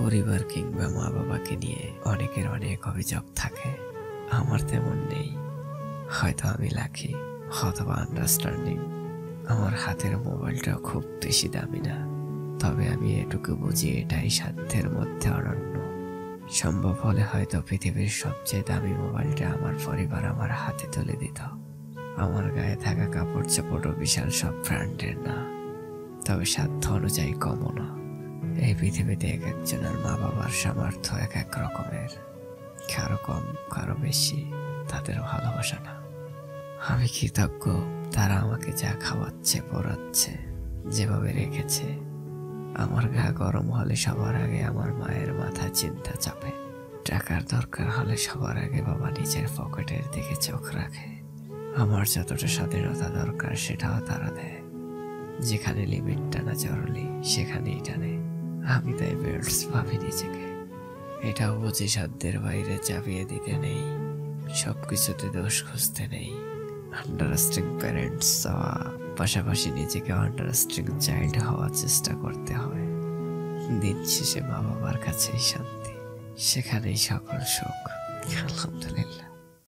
পরিবার কিংবা মা বাবাকে নিয়ে অনেকের অনেক অভিযোগ থাকে, আমার তেমন নেই। হয়তো আমি লাকি অথবা আন্ডারস্ট্যান্ডিং। আমার হাতের মোবাইলটাও খুব বেশি দামি না, তবে আমি এটুকু বুঝি এটাই সাধ্যের মধ্যে অনন্য। সম্ভব হলে হয়তো পৃথিবীর সবচেয়ে দামি মোবাইলটা আমার পরিবার আমার হাতে তুলে দিত। আমার গায়ে থাকা কাপড় চোপড়ও বিশাল সব ব্র্যান্ডের না, তবে সাধ্য অনুযায়ী কমও না। এই পৃথিবীতে এক একজনের মা বাবার সামর্থ্য এক এক রকমের, কারো কম কারো বেশি, তাদের ভালোবাসা না। আমি কৃতজ্ঞ তারা আমাকে যা খাওয়াচ্ছে, পড়াচ্ছে, যেভাবে রেখেছে। আমার গা গরম হলে সবার আগে আমার মায়ের মাথায় চিন্তা চাপে, টাকার দরকার হলে সবার আগে বাবা নিজের পকেটের দিকে চোখ রাখে। আমার যতটা স্বাধীনতা দরকার সেটাও তারা দেয়, যেখানে লিমিট টানা জরুরি সেখানেই টানে। আমি তাই বেল্টস ভাবি নিজেকে। এটাও বুঝি সাধ্যের বাইরে চাপিয়ে দিতে নেই, সবকিছুতে দোষ খুঁজতে নেই। আন্ডারস্ট্যান্ডিং প্যারেন্টস হওয়া পাশাপাশি নিজেকে আন্ডারস্ট্যান্ডিং চাইল্ড হওয়ার চেষ্টা করতে হয়। দিন শেষে মা বাবার কাছেই শান্তি, সেখানেই সকল সুখ। আলহামদুলিল্লাহ।